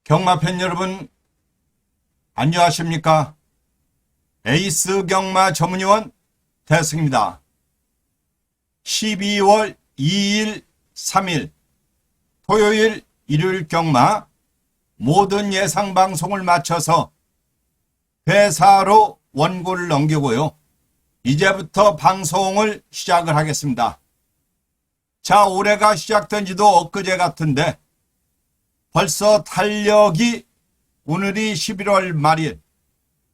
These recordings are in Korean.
경마팬 여러분, 안녕하십니까? 에이스 경마 전문위원 대승입니다. 12월 2일, 3일, 토요일, 일요일 경마 모든 예상 방송을 마쳐서 회사로 원고를 넘기고요. 이제부터 방송을 시작을 하겠습니다. 자, 올해가 시작된 지도 엊그제 같은데 벌써 달력이 오늘이 11월 말일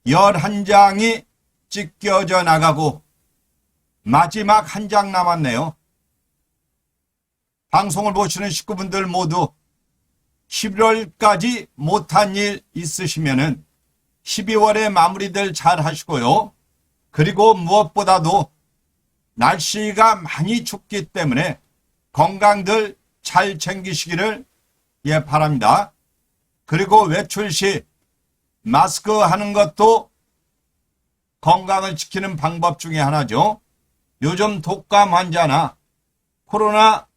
11장이 찢겨져 나가고 마지막 한 장 남았네요. 방송을 보시는 식구분들 모두 11월까지 못한 일 있으시면은 12월에 마무리들 잘 하시고요. 그리고 무엇보다도 날씨가 많이 춥기 때문에 건강들 잘 챙기시기를 바랍니다. 그리고 외출 시 마스크 하는 것도 건강을 지키는 방법 중에 하나죠. 요즘 독감 환자나 코로나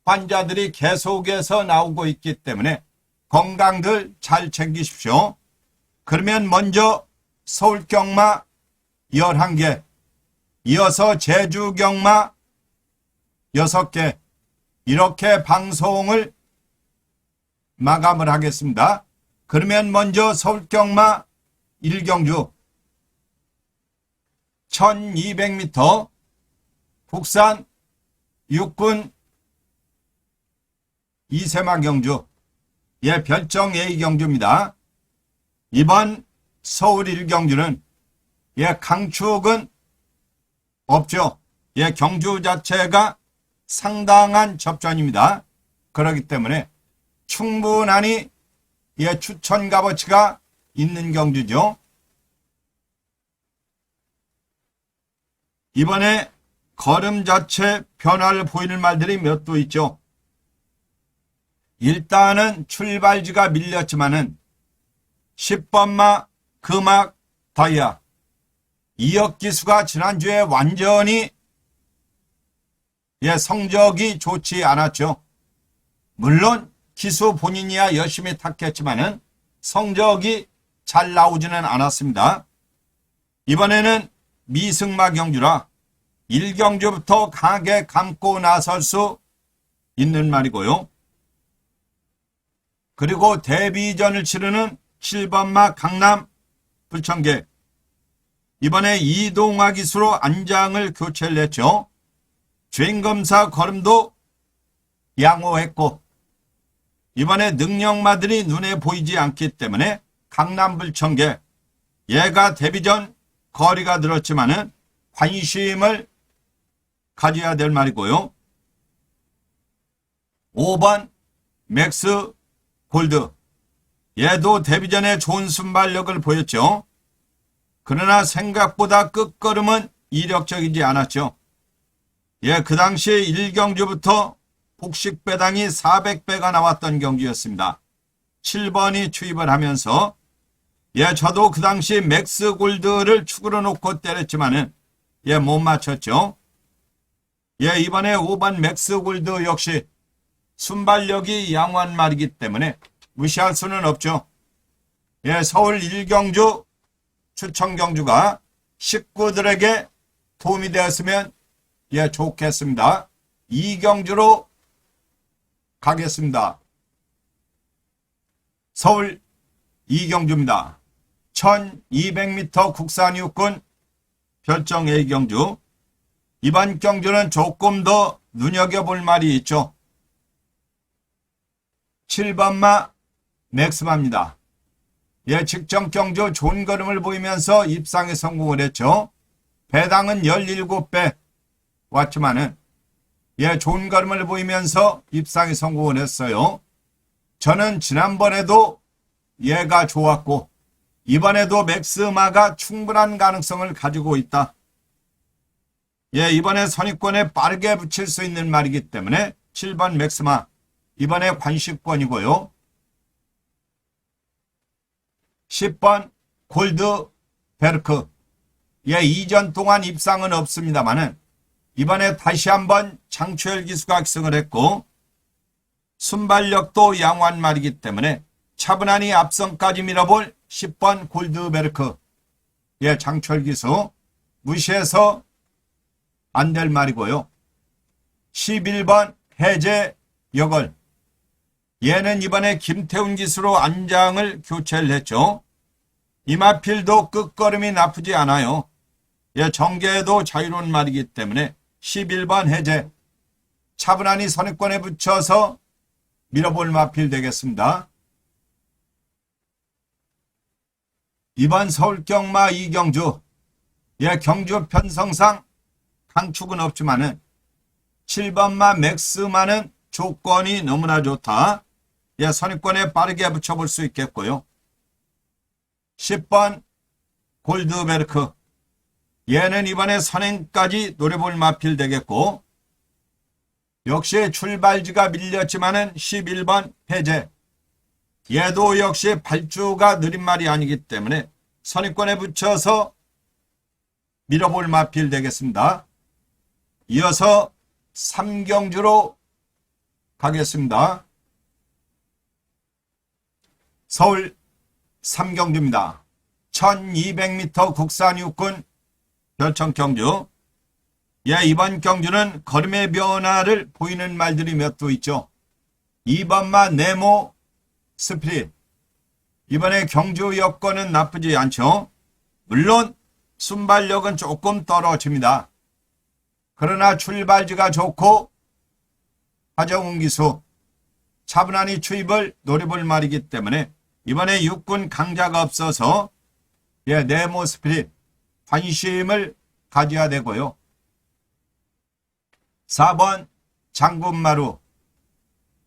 환자들이 계속해서 나오고 있기 때문에 건강들 잘 챙기십시오. 그러면 먼저 서울 경마 11개, 이어서 제주 경마 6개, 이렇게 방송을 마감을 하겠습니다. 그러면 먼저 서울 경마 1경주 1200m 국산 육군 이세마 경주, 별정 A 경주입니다. 이번 서울 1경주는 강축은 없죠. 경주 자체가 상당한 접전입니다. 그렇기 때문에 충분하니 추천 값어치가 있는 경주죠. 이번에 걸음 자체 변화를 보이는 말들이 몇 도 있죠. 일단은 출발지가 밀렸지만은 10번마 금악 다이아 이역기수가 지난주에 완전히 성적이 좋지 않았죠. 물론 기수 본인이야 열심히 탔겠지만은 성적이 잘 나오지는 않았습니다. 이번에는 미승마 경주라 1경주부터 강하게 감고 나설 수 있는 말이고요. 그리고 데뷔전을 치르는 7번마 강남 불청객, 이번에 이동화 기수로 안장을 교체를 했죠. 주행검사 걸음도 양호했고 이번에 능력마들이 눈에 보이지 않기 때문에 강남 불청객, 얘가 데뷔전 거리가 늘었지만은 관심을 가져야 될 말이고요. 5번 맥스 골드, 얘도 데뷔전에 좋은 순발력을 보였죠. 그러나 생각보다 끝걸음은 이력적이지 않았죠. 그 당시에 1경주부터 복식 배당이 400배가 나왔던 경주였습니다. 7번이 투입을 하면서 저도 그 당시 맥스 골드를 축으로 놓고 때렸지만은 못 맞췄죠. 이번에 5번 맥스 골드 역시 순발력이 양호한 말이기 때문에 무시할 수는 없죠. 서울 1경주 추천 경주가 식구들에게 도움이 되었으면 좋겠습니다. 2경주로 가겠습니다. 서울 2경주입니다. 1200m 국산 육군 별정 A 경주. 이번 경주는 조금 더 눈여겨볼 말이 있죠. 7번마 맥스마입니다. 직전 경주 좋은 걸음을 보이면서 입상에 성공을 했죠. 배당은 17배 왔지만은 좋은 걸음을 보이면서 입상에 성공을 했어요. 저는 지난번에도 얘가 좋았고 이번에도 맥스마가 충분한 가능성을 가지고 있다. 이번에 선입권에 빠르게 붙일 수 있는 말이기 때문에 7번 맥스마 이번에 관식권이고요. 10번 골드 베르크, 이전 동안 입상은 없습니다만은 이번에 다시 한번 장초열 기수가 학승을 했고 순발력도 양호한 말이기 때문에 차분하니 앞선까지 밀어볼 10번 골드베르크. 예, 장철기수 무시해서 안 될 말이고요. 11번 해제 여걸. 얘는 이번에 김태훈 기수로 안장을 교체를 했죠. 이마필도 끝걸음이 나쁘지 않아요. 예, 정계도 자유로운 말이기 때문에 11번 해제. 차분하니 선입권에 붙여서 밀어볼 마필 되겠습니다. 2번 서울경마 이경주. 예, 경주 편성상 강축은 없지만은 7번마 맥스마는 조건이 너무나 좋다. 예, 선입권에 빠르게 붙여볼 수 있겠고요. 10번 골드베르크. 얘는 이번에 선행까지 노려볼 마필 되겠고, 역시 출발지가 밀렸지만은 11번 해제. 얘도 역시 발주가 느린 말이 아니기 때문에 선입권에 붙여서 밀어볼 마필 되겠습니다. 이어서 3경주로 가겠습니다. 서울 3경주입니다. 1200m 국산 육군 별청 경주. 예, 이번 경주는 걸음의 변화를 보이는 말들이 몇 도 있죠. 2번마 네모 스피릿. 이번에 경주 여건은 나쁘지 않죠. 물론 순발력은 조금 떨어집니다. 그러나 출발지가 좋고 하정훈 기수 차분하니 추입을 노려볼 말이기 때문에 이번에 육군 강자가 없어서 예, 네모 스피릿 관심을 가져야 되고요. 4번 장군마루.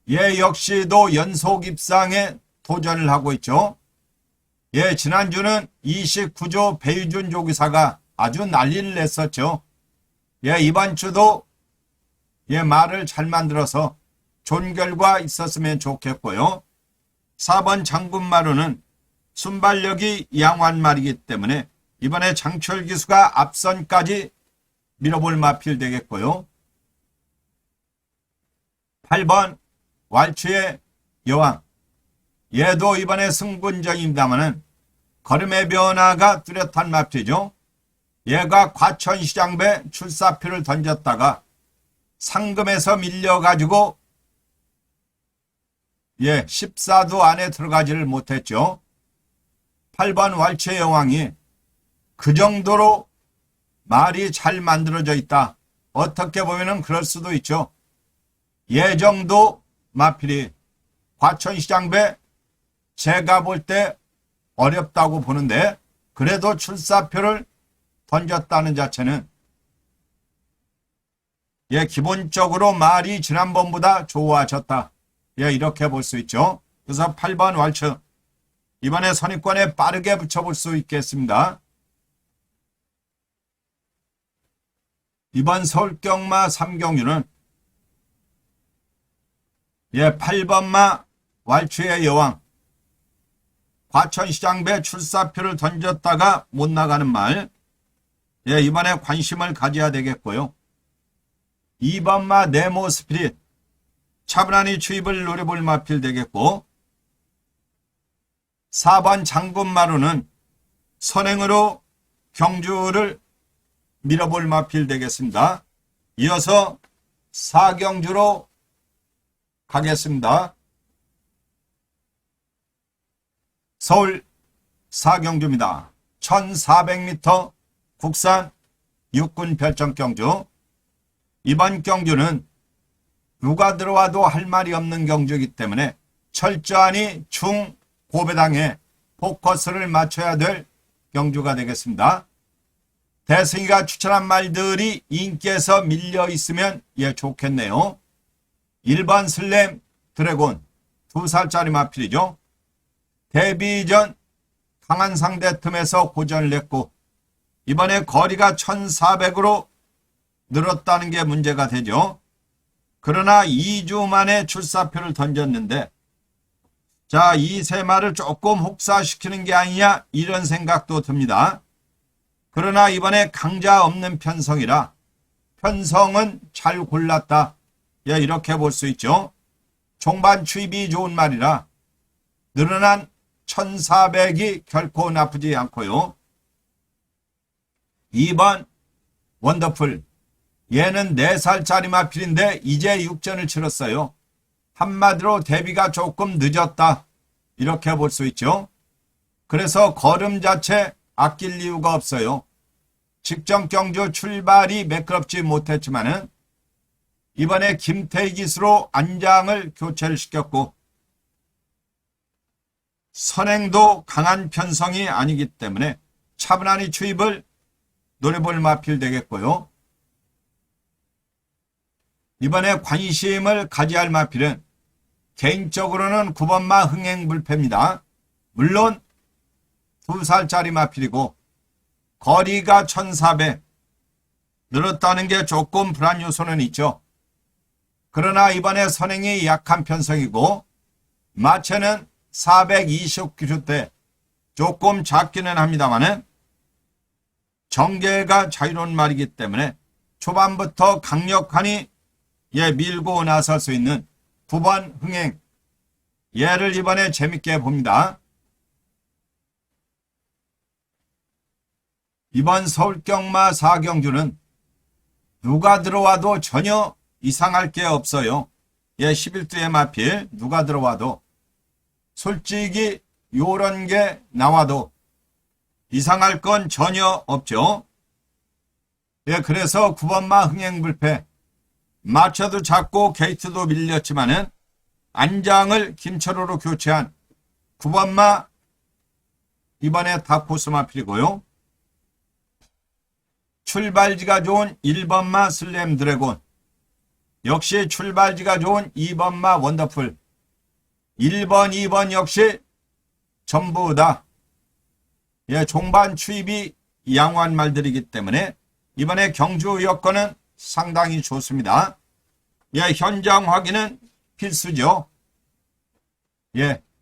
예, 역시도 연속 입상에 도전을 하고 있죠. 예, 지난주는 29조 배유준 조기사가 아주 난리를 냈었죠. 예, 이번 주도 예, 말을 잘 만들어서 좋은 결과 있었으면 좋겠고요. 4번 장군마루는 순발력이 양호한 말이기 때문에 이번에 장철 기수가 앞선까지 밀어볼 마필 되겠고요. 8번 왈츠의 여왕. 얘도 이번에 승분전입니다마는 걸음의 변화가 뚜렷한 마필이죠. 얘가 과천시장배 출사표를 던졌다가 상금에서 밀려가지고 예, 14도 안에 들어가지를 못했죠. 8번 왈츠의 여왕이 그 정도로 말이 잘 만들어져 있다. 어떻게 보면은 그럴 수도 있죠. 예정도 마필이 과천시장배 제가 볼 때 어렵다고 보는데 그래도 출사표를 던졌다는 자체는 예, 기본적으로 말이 지난번보다 좋아졌다. 예, 이렇게 볼 수 있죠. 그래서 8번 왈츠 이번에 선입권에 빠르게 붙여볼 수 있겠습니다. 이번 서울경마 3경주는 예, 8번마 왈츠의 여왕. 과천시장배 출사표를 던졌다가 못 나가는 말. 예, 이번에 관심을 가져야 되겠고요. 2번마 네모 스피릿. 차분하니 추입을 노려볼 마필 되겠고, 4번 장군마루는 선행으로 경주를 밀어볼 마필 되겠습니다. 이어서 4경주로 가겠습니다. 서울 4경주입니다. 1400m 국산 육군 별정 경주. 이번 경주는 누가 들어와도 할 말이 없는 경주이기 때문에 철저하니 중고배당에 포커스를 맞춰야 될 경주가 되겠습니다. 대승이가 추천한 말들이 인기에서 밀려 있으면 예, 좋겠네요. 1번 슬램 드래곤 2살짜리 마필이죠. 데뷔 전 강한 상대 틈에서 고전을 냈고 이번에 거리가 1400으로 늘었다는 게 문제가 되죠. 그러나 2주 만에 출사표를 던졌는데 자, 이 세 마를 조금 혹사시키는 게 아니냐 이런 생각도 듭니다. 그러나 이번에 강자 없는 편성이라 편성은 잘 골랐다. 예, 이렇게 볼 수 있죠. 종반 추입이 좋은 말이라 늘어난 1400이 결코 나쁘지 않고요. 2번 원더풀. 얘는 4살짜리 마필인데 이제 6전을 치렀어요. 한마디로 데뷔가 조금 늦었다. 이렇게 볼 수 있죠. 그래서 걸음 자체 아낄 이유가 없어요. 직전 경주 출발이 매끄럽지 못했지만은 이번에 김태희 기수로 안장을 교체를 시켰고 선행도 강한 편성이 아니기 때문에 차분하니 추입을 노려볼 마필 되겠고요. 이번에 관심을 가져야 할 마필은 개인적으로는 9번마 흥행불패입니다. 물론 2살짜리 마필이고 거리가 1400 늘었다는 게 조금 불안 요소는 있죠. 그러나 이번에 선행이 약한 편성이고 마체는 420kg대 조금 작기는 합니다만은 정계가 자유로운 말이기 때문에 초반부터 강력하니 밀고 나설 수 있는 9번 흥행. 얘를 이번에 재밌게 봅니다. 이번 서울경마 4경주는 누가 들어와도 전혀 이상할 게 없어요. 11두의 마필 누가 들어와도 솔직히 요런 게 나와도 이상할 건 전혀 없죠. 그래서 9번마 흥행불패. 마차도 작고 게이트도 밀렸지만은 안장을 김철호로 교체한 9번마 이번에 다코스 마필이고요. 출발지가 좋은 1번마 슬램 드래곤. 역시 출발지가 좋은 2번마 원더풀. 1번, 2번 역시 전부 다 종반 추입이 양호한 말들이기 때문에 이번에 경주 여건은 상당히 좋습니다. 현장 확인은 필수죠.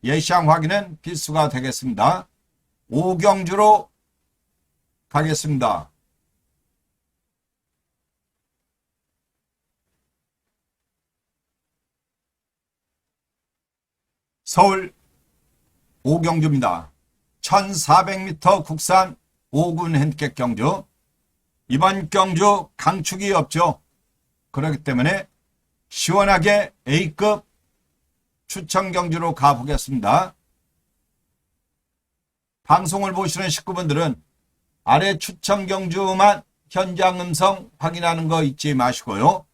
예시장 확인은 필수가 되겠습니다. 5경주로 가겠습니다. 서울 5경주입니다. 1400m 국산 5군 핸디캡 경주. 이번 경주 강축이 없죠. 그렇기 때문에 시원하게 A급 추천 경주로 가보겠습니다. 방송을 보시는 식구분들은 아래 추천 경주만 현장 음성 확인하는 거 잊지 마시고요.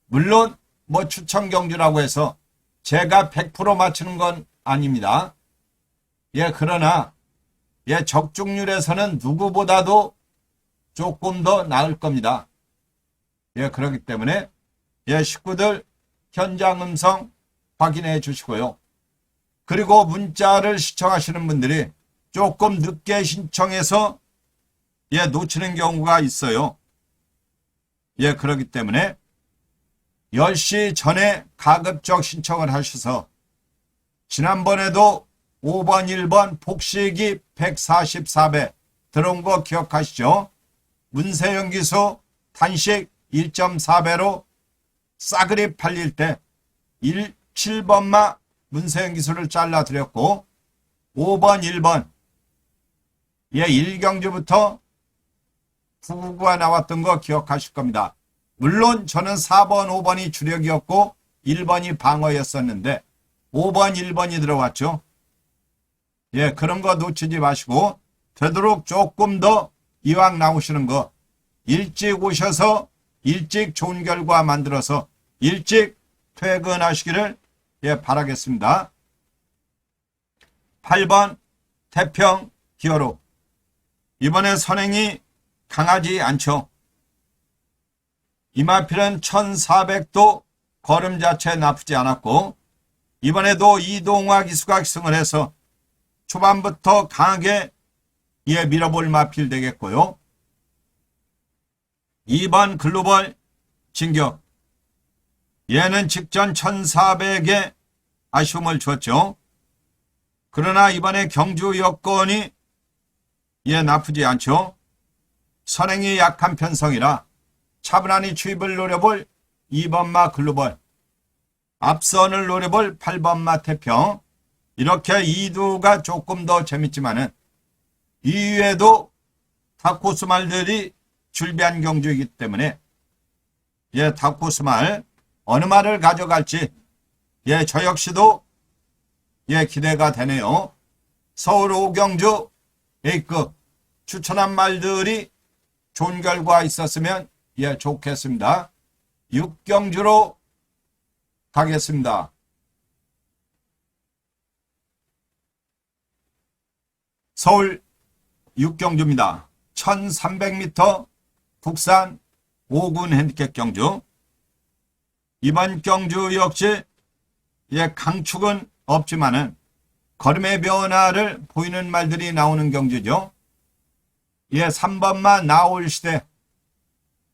물론 추천 경주라고 해서 제가 100% 맞추는 건 아닙니다. 그러나 적중률에서는 누구보다도 조금 더 나을 겁니다. 그렇기 때문에 식구들 현장 음성 확인해 주시고요. 그리고 문자를 시청하시는 분들이 조금 늦게 신청해서 놓치는 경우가 있어요. 그렇기 때문에 10시 전에 가급적 신청을 하셔서 지난번에도 5번, 1번 복식이 144배 들어온 거 기억하시죠? 문세영 기수 단식 1.4배로 싸그리 팔릴 때 7번마 문세영 기수를 잘라드렸고 5번, 1번 1경주부터 999가 나왔던 거 기억하실 겁니다. 물론 저는 4번, 5번이 주력이었고 1번이 방어였었는데 5번, 1번이 들어왔죠. 그런 거 놓치지 마시고 되도록 조금 더 이왕 나오시는 거 일찍 오셔서 일찍 좋은 결과 만들어서 일찍 퇴근하시기를 바라겠습니다. 8번 태평 기어로. 이번에 선행이 강하지 않죠. 이마필은 1400도 걸음 자체 나쁘지 않았고 이번에도 이동화 기수가 기승을 해서 초반부터 강하게 밀어볼 마필 되겠고요. 2번 글로벌 진격. 얘는 직전 1400에 아쉬움을 줬죠. 그러나 이번에 경주 여건이 나쁘지 않죠. 선행이 약한 편성이라 차분하니 추입을 노려볼 2번마 글로벌, 앞선을 노려볼 8번마 태평, 이렇게 2두가 조금 더 재밌지만은 이외에도 다코스 말들이 출비한 경주이기 때문에 다코스 말 어느 말을 가져갈지 저 역시도 기대가 되네요. 서울 5경주 A급 추천한 말들이 좋은 결과 있었으면 좋겠습니다. 6경주로 가겠습니다. 서울 6경주입니다. 1300m 국산 5군 핸디캡 경주. 이번 경주 역시 강축은 없지만은 걸음의 변화를 보이는 말들이 나오는 경주죠. 3번마 나올 시대.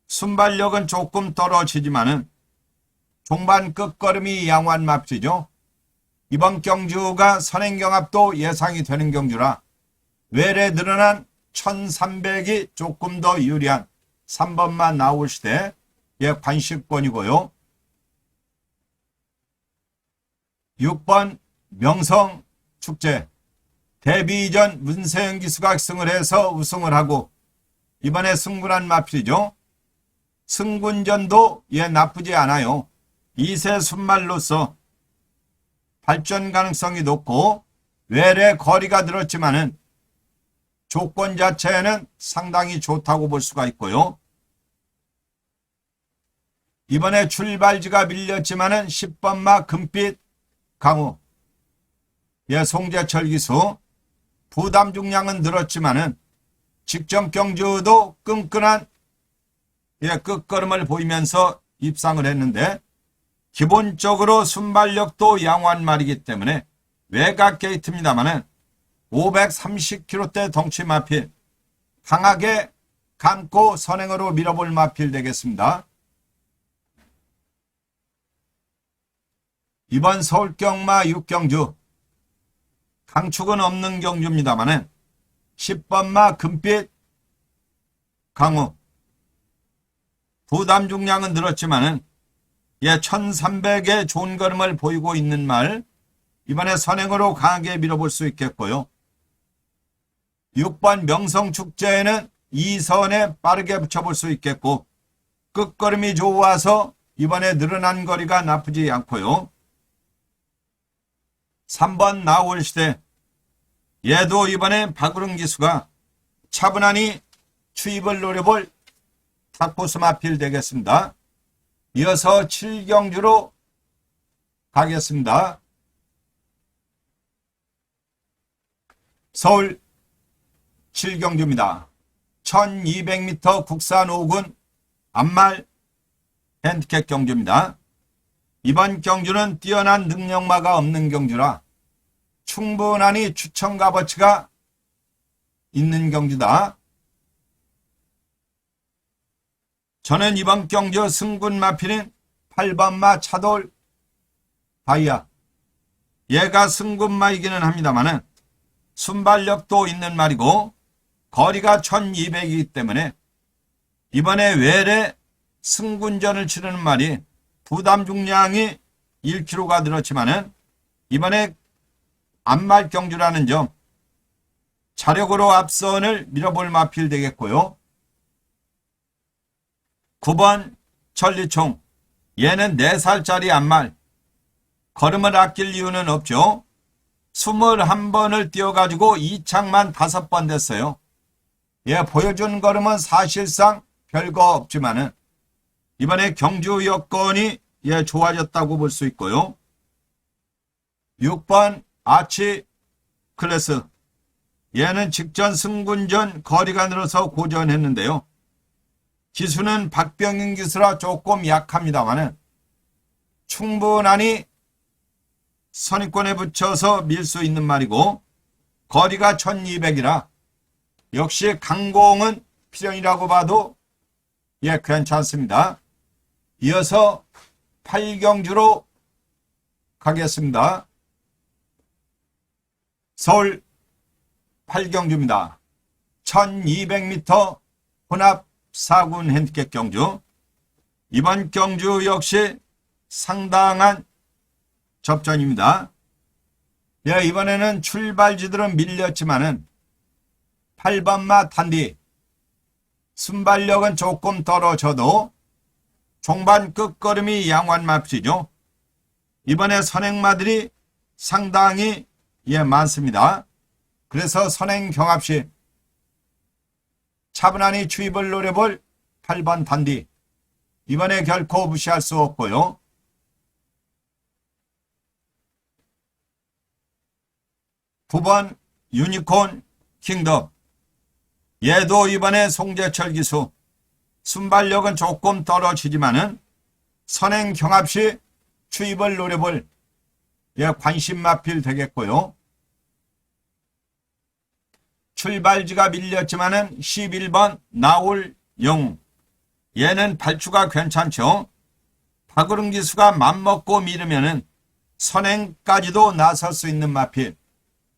순발력은 조금 떨어지지만은 종반 끝걸음이 양호한 맙시죠. 이번 경주가 선행경합도 예상이 되는 경주라 외래 늘어난 1300이 조금 더 유리한 3번만 나올 시대 관식권이고요. 6번 명성축제. 데뷔 이전 문세영 기수가 승을 해서 우승을 하고 이번에 승분한 마필이죠. 승군전도 나쁘지 않아요. 2세 순말로서 발전 가능성이 높고 외래 거리가 늘었지만은 조건 자체는 상당히 좋다고 볼 수가 있고요. 이번에 출발지가 밀렸지만은 10번마 금빛 강우. 송재철 기수. 부담 중량은 늘었지만은 직전 경주도 끈끈한 끝걸음을 보이면서 입상을 했는데 기본적으로 순발력도 양호한 말이기 때문에 외곽 게이트입니다만은 530kg대 덩치 마필 강하게 감고 선행으로 밀어볼 마필 되겠습니다. 이번 서울경마 6경주 강축은 없는 경주입니다만은 10번마 금빛 강우. 부담 중량은 늘었지만은 1300의 좋은 걸음을 보이고 있는 말 이번에 선행으로 강하게 밀어볼 수 있겠고요. 6번 명성축제에는 2선에 빠르게 붙여볼 수 있겠고 끝걸음이 좋아서 이번에 늘어난 거리가 나쁘지 않고요. 3번 나올 시대. 얘도 이번에 박우릉 기수가 차분하니 추입을 노려볼 다코스 마필 되겠습니다. 이어서 7경주로 가겠습니다. 서울 7경주입니다. 1200m 국산 5군 암말 핸디캡 경주입니다. 이번 경주는 뛰어난 능력마가 없는 경주라 충분하니 추천 값어치가 있는 경주다. 저는 이번 경주 승군 마필인 8번마 차돌 바이아. 얘가 승군마이기는 합니다만은 순발력도 있는 말이고 거리가 1200이기 때문에 이번에 외래 승군전을 치르는 말이 부담 중량이 1kg가 늘었지만은 이번에 암말 경주라는 점 자력으로 앞선을 밀어볼 마필 되겠고요. 9번 천리총. 얘는 4살짜리 암말. 걸음을 아낄 이유는 없죠. 21번을 뛰어가지고 2창만 5번 됐어요. 보여준 걸음은 사실상 별거 없지만은 이번에 경주 여건이 좋아졌다고 볼 수 있고요. 6번 아치 클래스. 얘는 직전 승군전 거리가 늘어서 고전했는데요. 기수는 박병인 기수라 조금 약합니다만은 충분하니 선입권에 붙여서 밀 수 있는 말이고 거리가 1200이라 역시 강공은 필연이라고 봐도 괜찮습니다. 이어서 8경주로 가겠습니다. 서울 8경주입니다. 1200m 혼합 4군 핸디캡 경주. 이번 경주 역시 상당한 접전입니다. 예, 이번에는 출발지들은 밀렸지만은 8번마 단디 순발력은 조금 떨어져도 종반 끝걸음이 양호한 맙시죠. 이번에 선행마들이 상당히 많습니다. 그래서 선행 경합시 차분하니 추입을 노려볼 8번 단디 이번에 결코 무시할 수 없고요. 9번 유니콘 킹덤 얘도 이번에 송재철 기수 순발력은 조금 떨어지지만은 선행 경합시 추입을 노려볼 관심 마필 되겠고요. 출발지가 밀렸지만은 11번 나올 영웅 얘는 발주가 괜찮죠. 박으릉 기수가 맘먹고 밀으면은 선행까지도 나설 수 있는 마필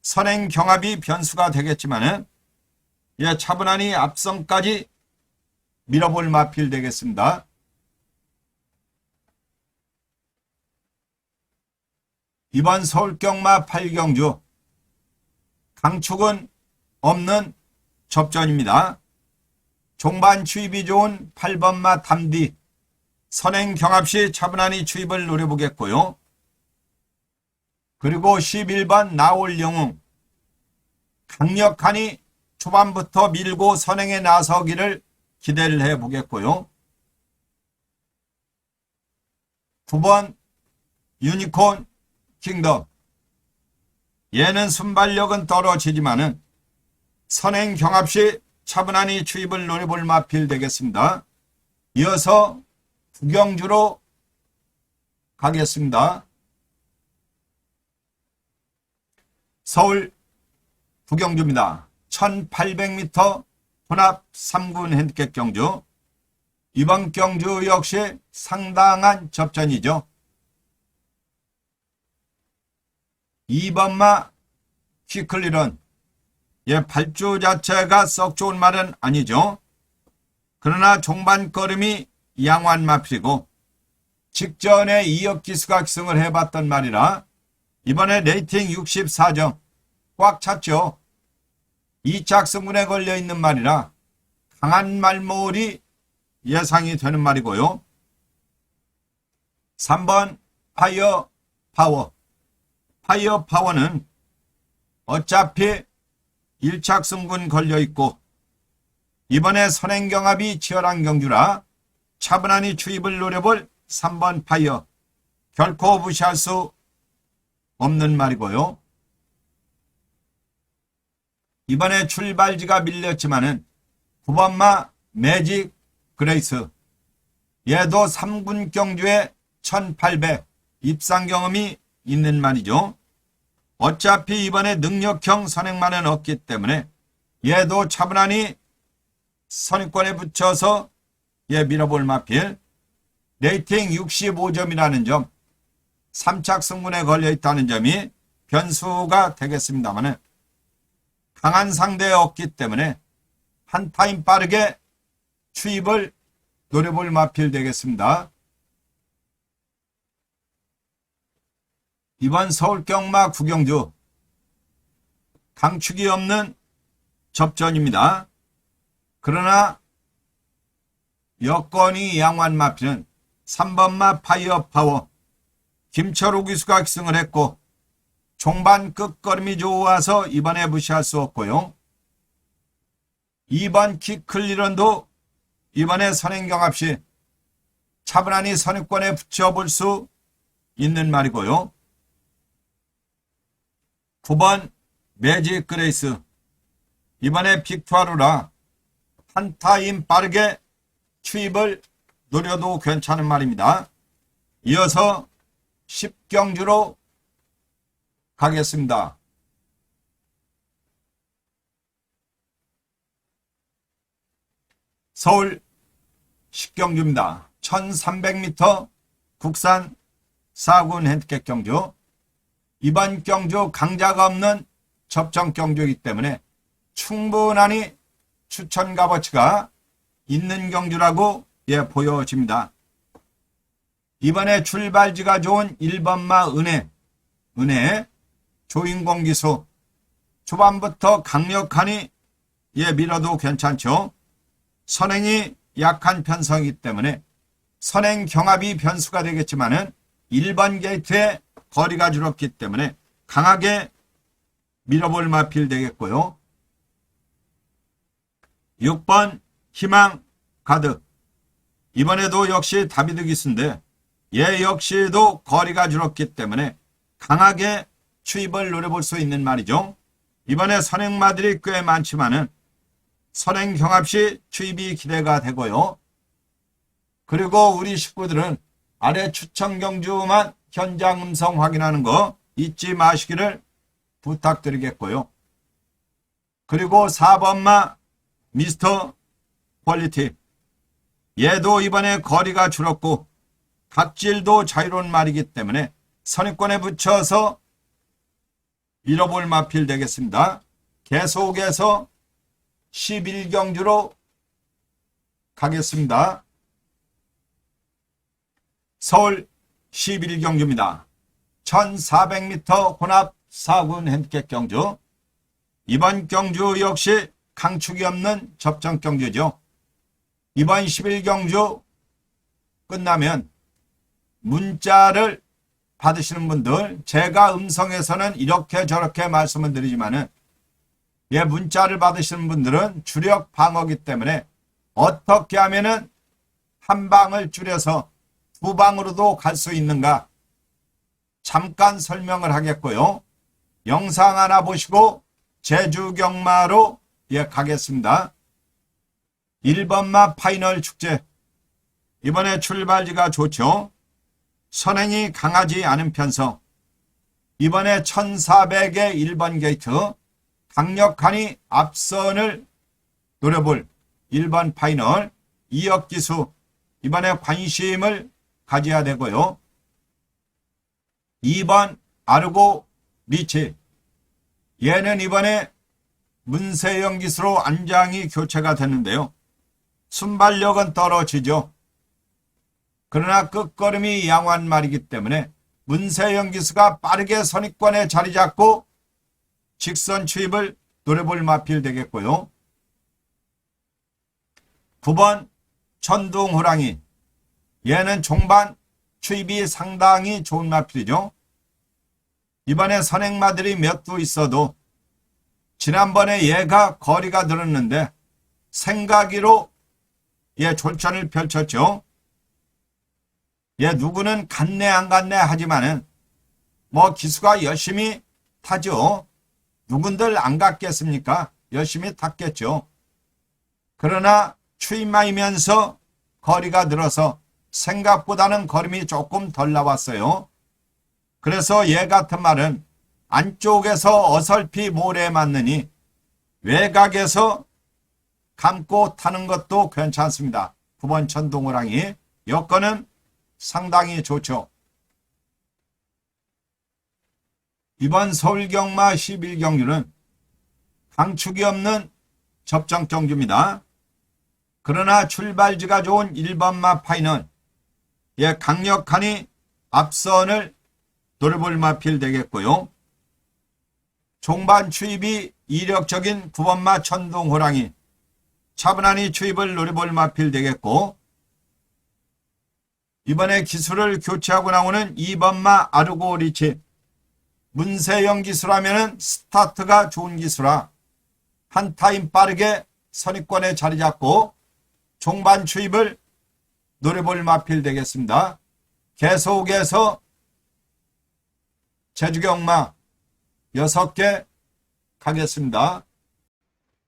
선행 경합이 변수가 되겠지만은 차분하니 앞선까지 밀어볼 마필 되겠습니다. 이번 서울경마 8경주 강축은 없는 접전입니다. 종반 추입이 좋은 8번마 담디 선행 경합시 차분하니 추입을 노려보겠고요. 그리고 11번 나올 영웅 강력하니 초반부터 밀고 선행에 나서기를 기대를 해보겠고요. 9번 유니콘 킹덤 얘는 순발력은 떨어지지만은 선행 경합시 차분하니 추입을 노려볼 마필 되겠습니다. 이어서 구경주로 가겠습니다. 서울 구경주입니다. 1800m 혼합 3군 핸디캡 경주 이번 경주 역시 상당한 접전이죠. 2번마 키클리런 발주 자체가 썩 좋은 말은 아니죠. 그러나 종반걸음이 양호한 마필이고 직전에 이역 기수가 기승을 해봤던 말이라 이번에 레이팅 64점 꽉 찼죠. 2착 승군에 걸려있는 말이라 강한 말모을이 예상이 되는 말이고요. 3번 파이어 파워 파이어 파워는 어차피 1착 승군 걸려있고 이번에 선행경합이 치열한 경주라 차분하니 추입을 노려볼 3번 파이어 결코 무시할 수 없는 말이고요. 이번에 출발지가 밀렸지만은 9번마 매직 그레이스 얘도 3군 경주에 1800 입상 경험이 있는 말이죠. 어차피 이번에 능력형 선행만은 없기 때문에 얘도 차분하니 선입권에 붙여서 밀어볼 마필 레이팅 65점이라는 점 3착 승군에 걸려있다는 점이 변수가 되겠습니다만 강한 상대에 없기 때문에 한 타임 빠르게 추입을 노려볼 마필 되겠습니다. 이번 서울경마 구경주 강축이 없는 접전입니다. 그러나 여건이 양호한 마필은 3번마 파이어 파워 김철우 기수가 기승을 했고 종반 끝걸음이 좋아서 이번에 무시할 수 없고요. 2번 키클리런도 이번에 선행경합시 차분하니 선입권에 붙여볼 수 있는 말이고요. 9번 매직 그레이스 이번에 빅투아루라 한 타임 빠르게 추입을 노려도 괜찮은 말입니다. 이어서 10경주로 가겠습니다. 서울 10경주입니다. 1300m 국산 4군 핸디캡 경주 이번 경주 강자가 없는 접전 경주이기 때문에 충분하니 추천 값어치가 있는 경주라고 보여집니다. 이번에 출발지가 좋은 1번마 은혜 조인공 기수. 초반부터 강력하니 밀어도 괜찮죠. 선행이 약한 편성이기 때문에 선행 경합이 변수가 되겠지만은 1번 게이트의 거리가 줄었기 때문에 강하게 밀어볼 마필 되겠고요. 6번 희망 가드. 이번에도 역시 다비드 기수인데 역시도 거리가 줄었기 때문에 강하게 추입을 노려볼 수 있는 말이죠. 이번에 선행마들이 꽤 많지만은 선행 경합 시 추입이 기대가 되고요. 그리고 우리 식구들은 아래 추천 경주만 현장 음성 확인하는 거 잊지 마시기를 부탁드리겠고요. 그리고 4번마 미스터 퀄리티. 얘도 이번에 거리가 줄었고 각질도 자유로운 말이기 때문에 선입권에 붙여서 밀어볼 마필 되겠습니다. 계속해서 11경주로 가겠습니다. 서울 11경주입니다. 1400m 혼합 4군 핸디캡 경주. 이번 경주 역시 강축이 없는 접전 경주죠. 이번 11경주 끝나면 문자를 받으시는 분들, 제가 음성에서는 이렇게 저렇게 말씀을 드리지만은 문자를 받으시는 분들은 주력 방어기 때문에 어떻게 하면은 한 방을 줄여서 두 방으로도 갈 수 있는가 잠깐 설명을 하겠고요. 영상 하나 보시고 제주 경마로 가겠습니다. 1번마 파이널 축제. 이번에 출발지가 좋죠. 선행이 강하지 않은 편성. 이번에 1400의 1번 게이트. 강력하니 앞선을 노려볼 1번 파이널. 2억 기수. 이번에 관심을 가져야 되고요. 2번 아르고 리치. 얘는 이번에 문세영 기수로 안장이 교체가 됐는데요. 순발력은 떨어지죠. 그러나 끝걸음이 양호한 말이기 때문에 문세영 기수가 빠르게 선입권에 자리 잡고 직선 추입을 노려볼 마필 되겠고요. 9번 천둥호랑이. 얘는 종반 추입이 상당히 좋은 마필이죠. 이번에 선행마들이 몇 두 있어도 지난번에 얘가 거리가 들었는데 생각이로 졸전을 펼쳤죠. 누구는 갔네 안 갔네 하지만은 기수가 열심히 타죠. 누군들 안 갔겠습니까? 열심히 탔겠죠. 그러나 추임마이면서 거리가 늘어서 생각보다는 걸음이 조금 덜 나왔어요. 그래서 얘 같은 말은 안쪽에서 어설피 모래에 맞느니 외곽에서 감고 타는 것도 괜찮습니다. 9번 천둥호랑이. 여건은 상당히 좋죠. 이번 서울경마 11경주는 강축이 없는 접전경주입니다. 그러나 출발지가 좋은 1번마 파이널. 강력하니 앞선을 노려볼 마필 되겠고요. 종반 추입이 이력적인 9번마 천둥호랑이. 차분하니 추입을 노려볼 마필 되겠고, 이번에 기수를 교체하고 나오는 2번마 아르고 리치. 문세영 기수라면은 스타트가 좋은 기수라 한 타임 빠르게 선입권에 자리 잡고 종반 추입을 노려볼 마필 되겠습니다. 계속해서 제주경마 6개 가겠습니다.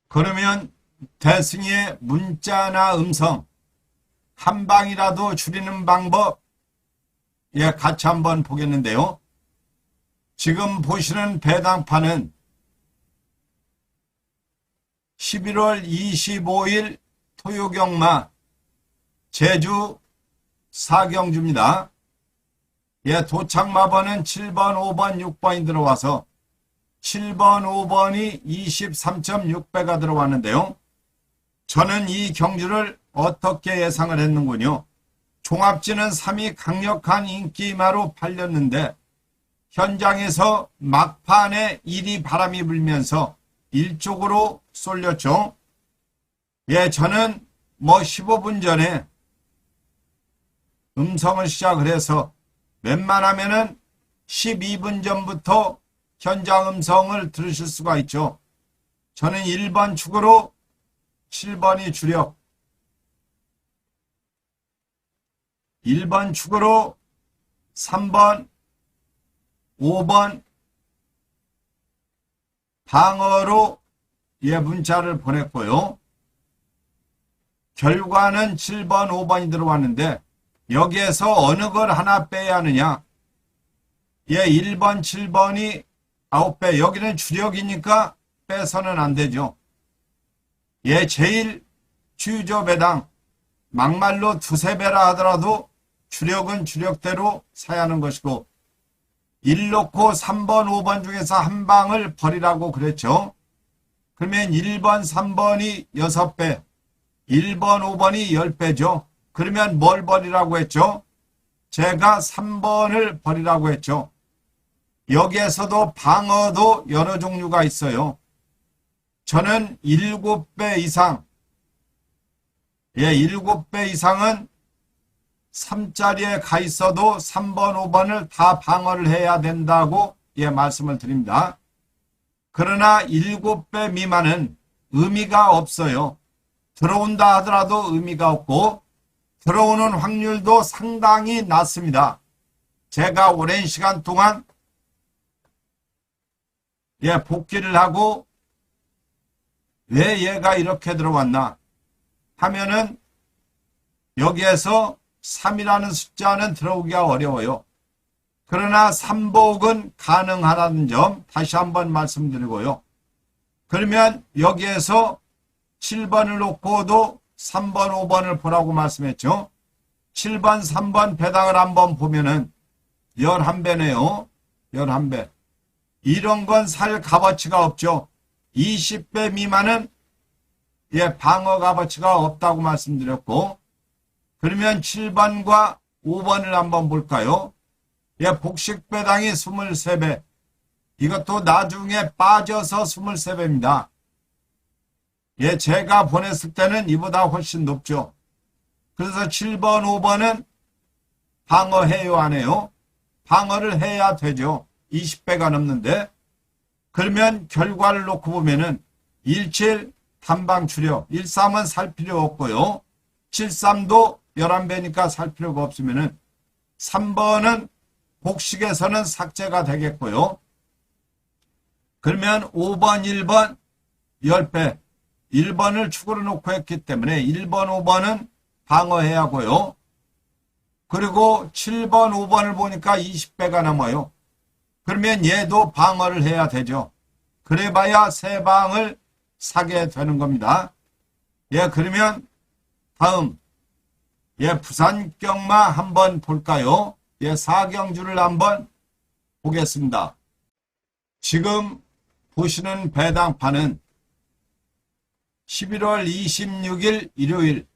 그러면 대승이의 문자나 음성 한 방이라도 줄이는 방법 같이 한번 보겠는데요. 지금 보시는 배당판은 11월 25일 토요경마 제주 4경주입니다. 도착마번은 7번, 5번, 6번이 들어와서 7번, 5번이 23.6배가 들어왔는데요. 저는 이 경주를 어떻게 예상을 했는군요. 종합지는 3위 강력한 인기마로 팔렸는데 현장에서 막판에 이리 바람이 불면서 일쪽으로 쏠렸죠. 예, 저는 15분 전에 음성을 시작을 해서 웬만하면은 12분 전부터 현장 음성을 들으실 수가 있죠. 저는 1번 축으로 7번이 주력, 1번 축으로 3번, 5번 방어로 문자를 보냈고요. 결과는 7번, 5번이 들어왔는데 여기에서 어느 걸 하나 빼야 하느냐. 1번, 7번이 9배. 여기는 주력이니까 빼서는 안 되죠. 제일 주요 배당 막말로 두세 배라 하더라도 주력은 주력대로 사야 하는 것이고 1 놓고 3번, 5번 중에서 한 방을 버리라고 그랬죠. 그러면 1번, 3번이 6배, 1번, 5번이 10배죠. 그러면 뭘 버리라고 했죠? 제가 3번을 버리라고 했죠. 여기에서도 방어도 여러 종류가 있어요. 저는 7배 이상, 7배 이상은 3자리에 가 있어도 3번, 5번을 다 방어를 해야 된다고 말씀을 드립니다. 그러나 7배 미만은 의미가 없어요. 들어온다 하더라도 의미가 없고 들어오는 확률도 상당히 낮습니다. 제가 오랜 시간 동안 복귀를 하고 왜 얘가 이렇게 들어왔나 하면은 여기에서 3이라는 숫자는 들어오기가 어려워요. 그러나 3복은 가능하다는 점 다시 한번 말씀드리고요. 그러면 여기에서 7번을 놓고도 3번, 5번을 보라고 말씀했죠. 7번, 3번 배당을 한번 보면은 11배네요. 11배. 이런 건 살 값어치가 없죠. 20배 미만은 방어 값어치가 없다고 말씀드렸고, 그러면 7번과 5번을 한번 볼까요? 복식 배당이 23배. 이것도 나중에 빠져서 23배입니다. 제가 보냈을 때는 이보다 훨씬 높죠. 그래서 7번, 5번은 방어해요, 안 해요? 방어를 해야 되죠. 20배가 넘는데. 그러면 결과를 놓고 보면은 17 단방 주력, 13은 살 필요 없고요. 73도 11배니까 살 필요가 없으면은 3번은 복식에서는 삭제가 되겠고요. 그러면 5번, 1번 10배. 1번을 축으로 놓고 했기 때문에 1번, 5번은 방어해야 하고요. 그리고 7번, 5번을 보니까 20배가 넘어요. 그러면 얘도 방어를 해야 되죠. 그래봐야 3방을 사게 되는 겁니다. 그러면 다음 부산경마 한번 볼까요? 4경주를 한번 보겠습니다. 지금 보시는 배당판은 11월 26일 일요일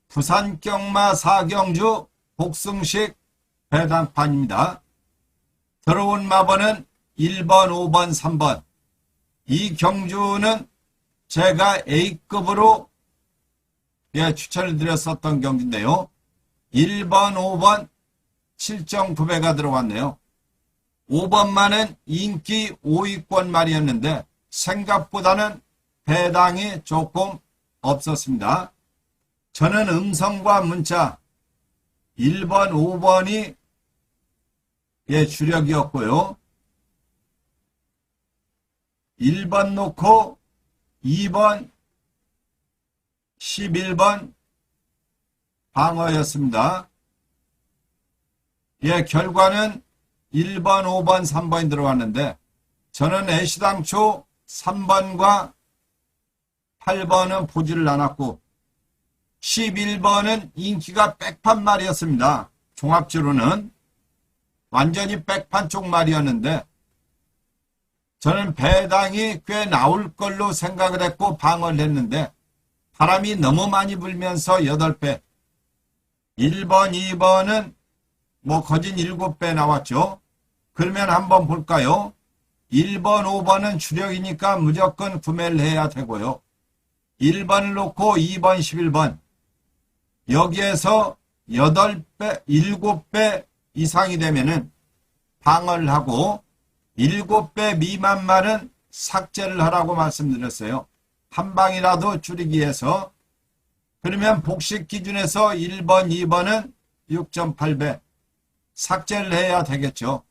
부산경마 4경주 복승식 배당판입니다. 들어온 마번은 1번, 5번, 3번. 이 경주는 제가 A급으로 추천을 드렸었던 경주인데요. 1번, 5번 7.9배가 들어왔네요. 5번만은 인기 5위권 말이었는데 생각보다는 배당이 조금 없었습니다. 저는 음성과 문자 1번, 5번이 주력이었고요. 1번 놓고 2번, 11번 방어였습니다. 결과는 1번, 5번, 3번이 들어왔는데 저는 애시당초 3번과 8번은 보지를 않았고 11번은 인기가 백판 말이었습니다. 종합지로는 완전히 백판 쪽 말이었는데 저는 배당이 꽤 나올 걸로 생각을 했고 방어를 했는데 바람이 너무 많이 불면서 8배. 1번, 2번은 거진 7배 나왔죠. 그러면 한번 볼까요? 1번, 5번은 주력이니까 무조건 구매를 해야 되고요. 1번을 놓고 2번, 11번. 여기에서 8배, 7배 이상이 되면은 방어를 하고 7배 미만 말은 삭제를 하라고 말씀드렸어요. 한 방이라도 줄이기 위해서. 그러면 복식 기준에서 1번, 2번은 6.8배 삭제를 해야 되겠죠.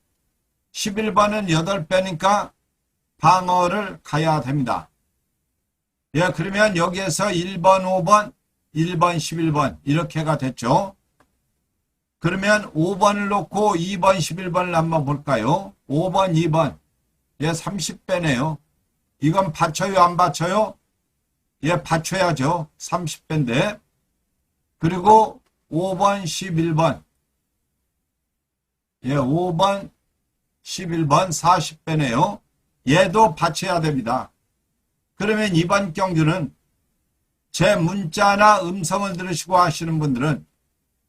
11번은 8배니까 방어를 가야 됩니다. 예, 그러면 여기에서 1번, 5번, 1번, 11번 이렇게가 됐죠. 그러면 5번을 놓고 2번, 11번을 한번 볼까요? 5번, 2번. 예, 30배네요. 이건 받쳐요, 안 받쳐요? 예, 받쳐야죠. 30배인데. 그리고 5번, 11번. 예, 5번, 11번 40배네요. 얘도 받쳐야 됩니다. 그러면 이번 경주는 제 문자나 음성을 들으시고 하시는 분들은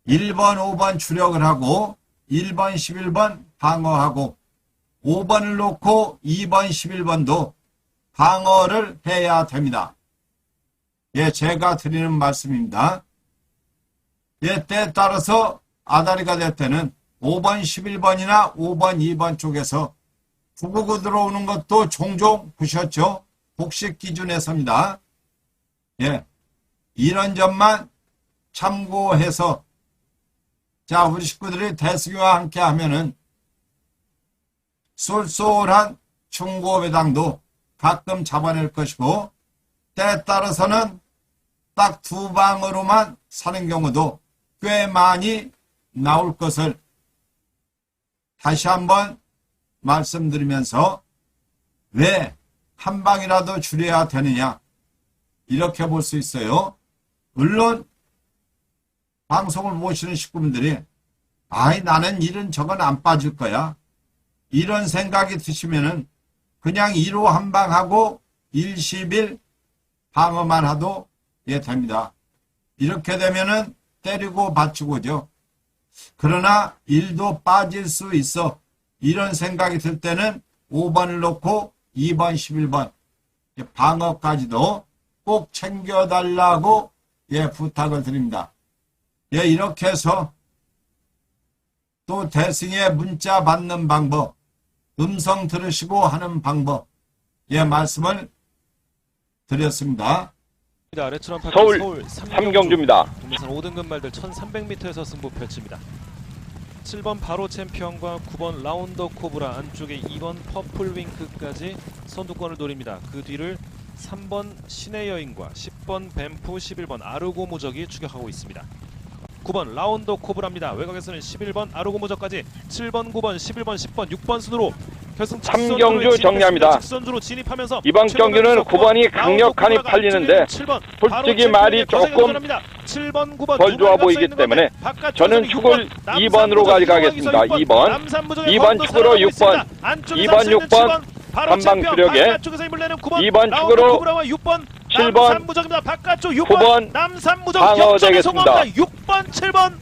1번, 5번 주력을 하고 1번, 11번 방어하고 5번을 놓고 2번, 11번도 방어를 해야 됩니다. 예, 제가 드리는 말씀입니다. 예, 때에 따라서 아다리가 될 때는 5번, 11번이나 5번, 2번 쪽에서 부구고 들어오는 것도 종종 보셨죠? 복식 기준에서입니다. 예, 이런 점만 참고해서 자, 우리 식구들이 대승이와 함께 하면은 쏠쏠한 중고배당도 가끔 잡아낼 것이고 때에 따라서는 딱 2방으로만 사는 경우도 꽤 많이 나올 것을 다시 한번 말씀드리면서 왜 한 방이라도 줄여야 되느냐 이렇게 볼 수 있어요. 물론 방송을 보시는 식구분들이 아이 나는 이런 저건 안 빠질 거야 이런 생각이 드시면은 그냥 1호 한 방 하고 111 방어만 하도 예 됩니다. 이렇게 되면은 때리고 받치고죠. 그러나 1도 빠질 수 있어 이런 생각이 들 때는 5번을 놓고 2번 11번 방어까지도 꼭 챙겨달라고 예 부탁을 드립니다. 예 이렇게 해서 또 대승의 문자 받는 방법 음성 들으시고 하는 방법 예 말씀을 드렸습니다. 서울 삼경주입니다. 동메산 5등급 말들 1300m에서 승부 펼칩니다. 7번 바로 챔피언과 9번 라운더 코브라 안쪽에 2번 퍼플 윙크까지 선두권을 노립니다. 그 뒤를 3번 신의 여인과 10번 뱀프 11번 아르고 무적이 추격하고 있습니다. 9번 라운더 코브라입니다. 외곽에서는 11번 아르고 무적까지 7번 9번 11번 10번 6번 순으로 결승 3경주 정리합니다. 직선주로 진입하면서 이번 경기는 9번이 강력한이 팔리는데 솔직히 말이 조금 7번, 9번 덜 좋아 보이기 때문에 저는 축을 2번으로 가져가겠습니다. 2번 축으로 6번 2번 6번 한방 추력에 2번 축으로 7번 9번 방어되겠습니다. 6번 7번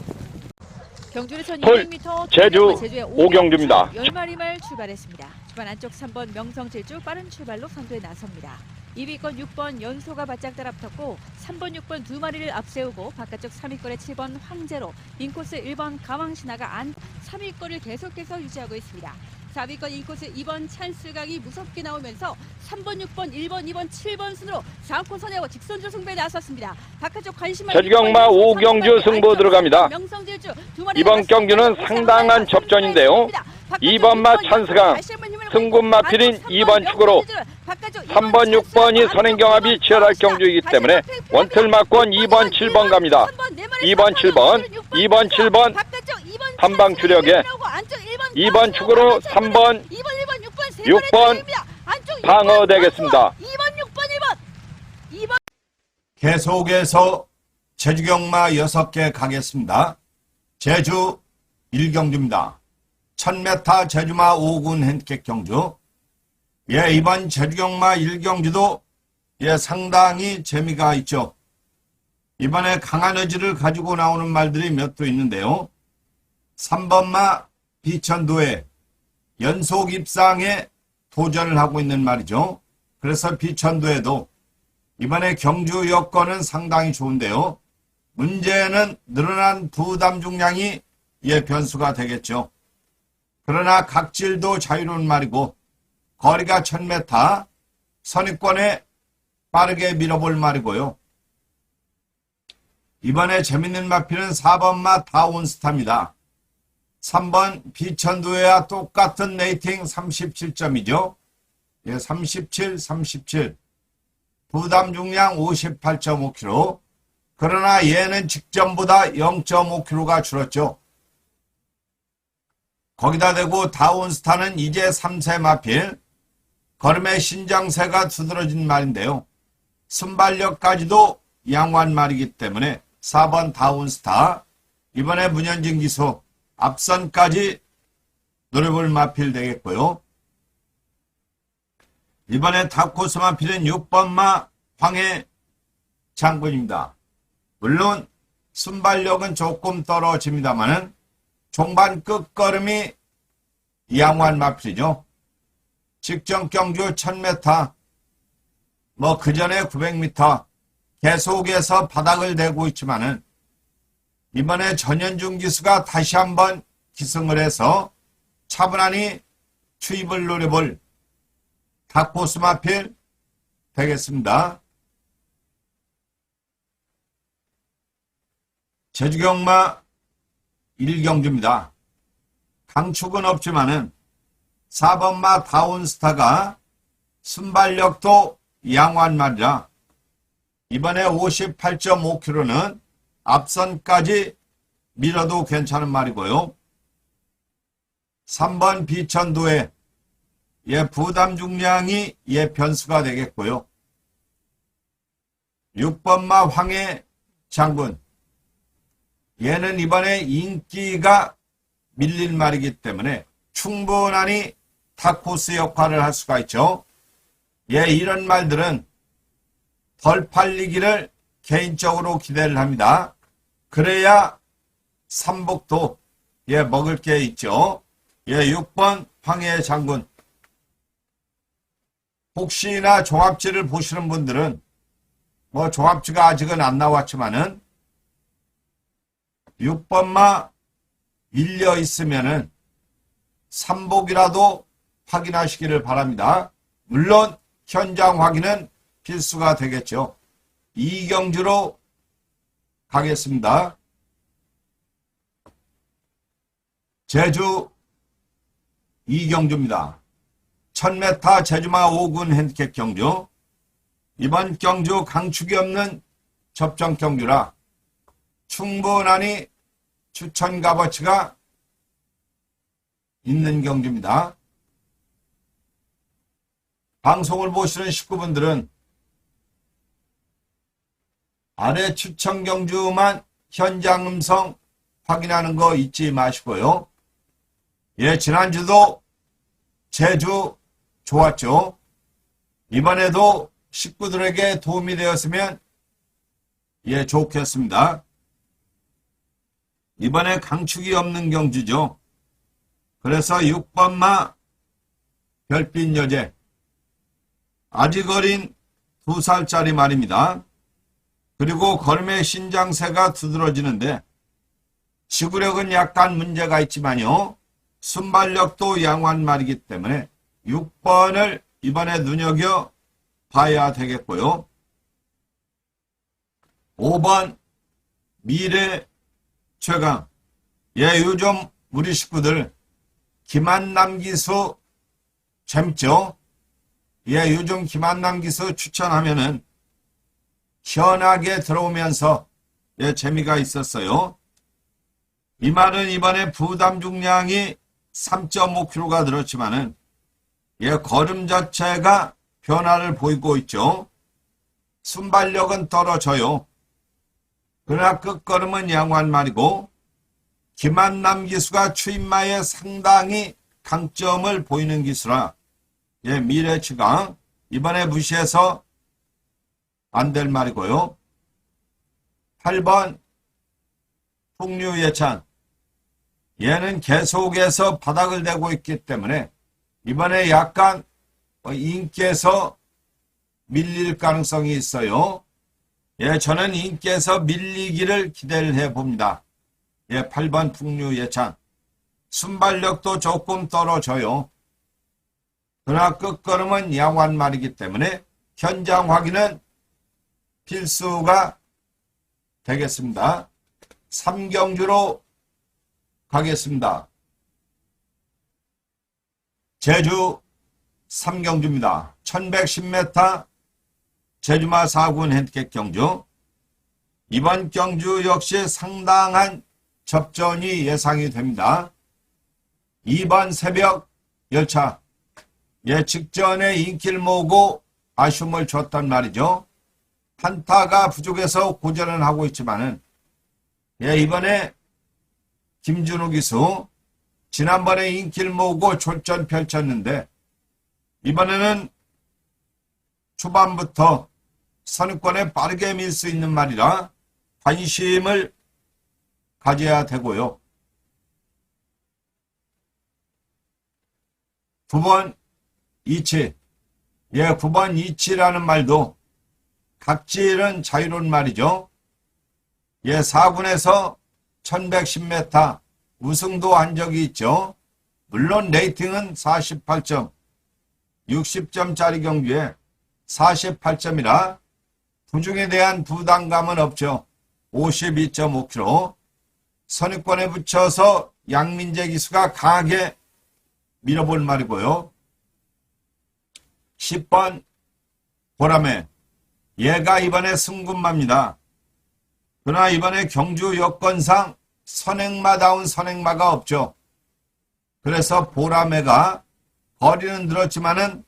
경주는 서울 1200m 제주 오경주입니다. 10마리말 출발했습니다. 주반 안쪽 3번 명성제주 빠른 출발로 선두에 나섭니다. 2위권 6번 연소가 바짝 따라붙었고 3번 6번 두 마리를 앞세우고 바깥쪽 3위권의 7번 황제로 인코스 1번 가왕신화가 안 3위권을 계속해서 유지하고 있습니다. 4위권 인코스 2번 찬스각이 무섭게 나오면서 3번, 6번, 1번, 2번, 7번 순으로 4권 선회와 직선주 승부에 나섰습니다. 바깥쪽 관심만 제주경마 오경주 승부 들어갑니다. 이번 경기는 상당한 접전인데요. 2번마 찬스강, 승군마 필인 2번 축으로 3번, 6번이 선행경합이 치열할 경주이기 때문에 원틀마권 2번, 7번 갑니다. 2번, 7번, 2번, 7번 한방 주력에 2번 축으로 3번, 6번 방어되겠습니다. 계속해서 제주경마 6개 가겠습니다. 제주 1경주입니다. 1000m 제주마 5군 핸디캡 경주. 예, 이번 제주경마 1경주도 예, 상당히 재미가 있죠. 이번에 강한 의지를 가지고 나오는 말들이 몇 도 있는데요. 3번마 비천도에 연속 입상에 도전을 하고 있는 말이죠. 그래서 비천도에도 이번에 경주 여건은 상당히 좋은데요. 문제는 늘어난 부담 중량이 변수가 되겠죠. 그러나 각질도 자유로운 말이고 거리가 1000m, 선입권에 빠르게 밀어볼 말이고요. 이번에 재밌는 마필은 4번 마 다운스타입니다. 3번 비천도회와 똑같은 레이팅 37점이죠. 37, 37. 부담 중량 58.5kg. 그러나 얘는 직전보다 0.5kg가 줄었죠. 거기다 대고 다운스타는 이제 3세 마필. 걸음의 신장세가 두드러진 말인데요. 순발력까지도 양호한 말이기 때문에 4번 다운스타. 이번에 문현진 기수 앞선까지 노려볼 마필 되겠고요. 이번에 다코스 마필은 6번 마 황해 장군입니다. 물론 순발력은 조금 떨어집니다만은 종반 끝걸음이 양호한 마필이죠. 직전 경주 1000m, 그 전에 900m 계속해서 바닥을 대고 있지만은 이번에 전현중 기수가 다시 한번 기승을 해서 차분하니 추입을 노려볼 다코스 마필 되겠습니다. 제주경마 1경주입니다. 강축은 없지만은 4번 마 다운스타가 순발력도 양호한 말이라 이번에 58.5kg는 앞선까지 밀어도 괜찮은 말이고요. 3번 비천도에 부담 중량이 변수가 되겠고요. 6번 마 황해 장군. 얘는 이번에 인기가 밀린 말이기 때문에 충분하니 타코스 역할을 할 수가 있죠. 이런 말들은 덜 팔리기를 개인적으로 기대를 합니다. 그래야 삼복도 먹을 게 있죠. 6번 황해 장군. 혹시나 종합지를 보시는 분들은 종합지가 아직은 안 나왔지만은 6번마 밀려 있으면은 삼복이라도 확인하시기를 바랍니다. 물론 현장 확인은 필수가 되겠죠. 이경주로 가겠습니다. 제주 이경주입니다. 1000m 제주마 5군 핸디캡 경주. 이번 경주 강축이 없는 접전 경주라 충분하니 추천 값어치가 있는 경주입니다. 방송을 보시는 식구분들은 아래 추천 경주만 현장 음성 확인하는 거 잊지 마시고요. 지난주도 제주 좋았죠. 이번에도 식구들에게 도움이 되었으면 좋겠습니다. 이번에 강축이 없는 경주죠. 그래서 6번마 별빛 여제. 아직 어린 2살짜리 말입니다. 그리고 걸음의 신장세가 두드러지는데 지구력은 약간 문제가 있지만요. 순발력도 양호한 말이기 때문에 6번을 이번에 눈여겨 봐야 되겠고요. 5번 미래 최강. 요즘 우리 식구들 김한남 기수 재밌죠? 요즘 김한남 기수 추천하면은 시원하게 들어오면서 재미가 있었어요. 이 말은 이번에 부담 중량이 3.5kg가 늘었지만은 걸음 자체가 변화를 보이고 있죠. 순발력은 떨어져요. 그러나 끝걸음은 양호한 말이고 김한남 기수가 추임마에 상당히 강점을 보이는 기수라 미래 추강 이번에 무시해서 안 될 말이고요. 8번 풍류예찬. 얘는 계속해서 바닥을 대고 있기 때문에 이번에 약간 인기에서 밀릴 가능성이 있어요. 예, 저는 인기에서 밀리기를 기대를 해봅니다. 예, 8번 풍류 예찬. 순발력도 조금 떨어져요. 그러나 끝걸음은 양호한 말이기 때문에 현장 확인은 필수가 되겠습니다. 3경주로 가겠습니다. 제주 3경주입니다. 1110m 제주마 4군 핸디캡 경주. 이번 경주 역시 상당한 접전이 예상이 됩니다. 2번 새벽 열차. 예, 직전에 인기를 모으고 아쉬움을 줬단 말이죠. 한타가 부족해서 고전을 하고 있지만은, 예, 이번에 김준호 기수, 지난번에 인기를 모으고 졸전 펼쳤는데, 이번에는 초반부터 선두권에 빠르게 밀 수 있는 말이라 관심을 가져야 되고요. 9번 이치. 예, 9번 이치라는 말도 각질은 자유로운 말이죠. 예, 4군에서 1110m 우승도 한 적이 있죠. 물론 레이팅은 48점, 60점짜리 경기에 48점이라 부중에 대한 부담감은 없죠. 52.5km. 선두권에 붙여서 양민재 기수가 강하게 밀어볼 말이고요. 10번 보라매. 얘가 이번에 승군마입니다. 그러나 이번에 경주 여건상 선행마다운 선행마가 없죠. 그래서 보라매가 거리는 늘었지만은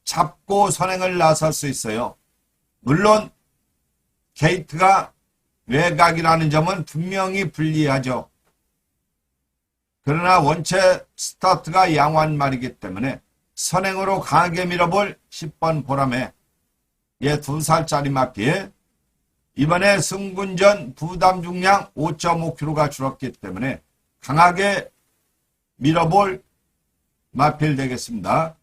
잡고 선행을 나설 수 있어요. 물론 게이트가 외곽이라는 점은 분명히 불리하죠. 그러나 원체 스타트가 양호한 말이기 때문에 선행으로 강하게 밀어볼 10번 보라매. 예, 2살짜리 마피. 이번에 승군전 부담 중량 5.5kg가 줄었기 때문에 강하게 밀어볼 마필 되겠습니다.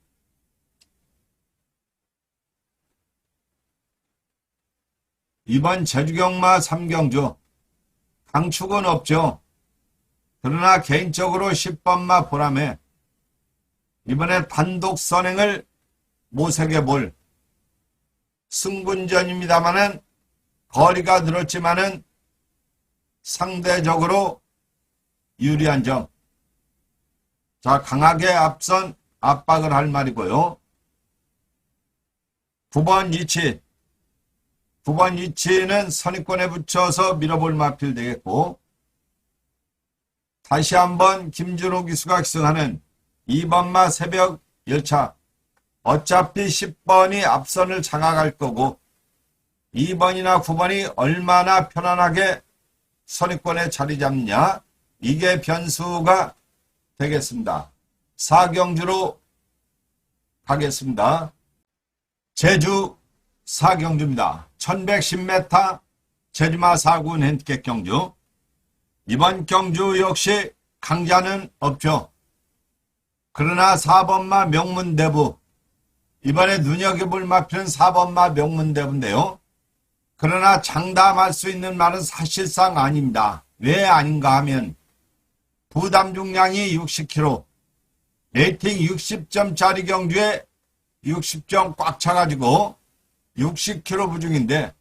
이번 제주경마 3경주 강축은 없죠. 그러나 개인적으로 10번마 보라매. 이번에 단독 선행을 모색해볼 승군전입니다마는 거리가 늘었지만은 상대적으로 유리한 점. 자, 강하게 앞선 압박을 할 말이고요. 9번 이치. 9번 이치는 선입권에 붙여서 밀어볼 마필 되겠고, 다시 한번 김준호 기수가 기승하는 2번마 새벽 열차. 어차피 10번이 앞선을 장악할 거고 2번이나 9번이 얼마나 편안하게 선입권에 자리 잡느냐, 이게 변수가 되겠습니다. 4경주로 가겠습니다. 제주 4경주입니다. 1110m 제주마 4군 핸디캡 경주. 이번 경주 역시 강자는 없죠. 그러나 4번마 명문대부. 이번에 눈여겨볼 마필은 4번마 명문대부인데요. 그러나 장담할 수 있는 말은 사실상 아닙니다. 왜 아닌가 하면 부담 중량이 60kg, 레이팅 60점짜리 경주에 60점 꽉 차가지고 60kg 부중인데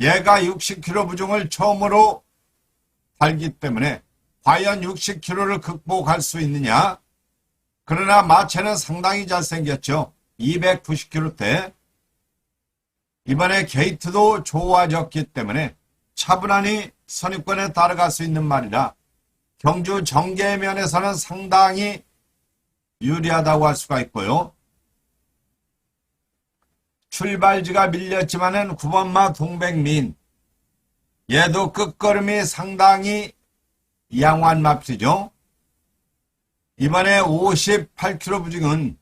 얘가 60kg 부중을 처음으로 달기 때문에 과연 60kg를 극복할 수 있느냐. 그러나 마체는 상당히 잘생겼죠. 290kg대. 이번에 게이트도 좋아졌기 때문에 차분하니 선입권에 따라갈 수 있는 말이라 경주 전개면에서는 상당히 유리하다고 할 수가 있고요. 출발지가 밀렸지만은 9번마 동백민. 얘도 끝걸음이 상당히 양호한 마필이죠. 이번에 58kg 부중은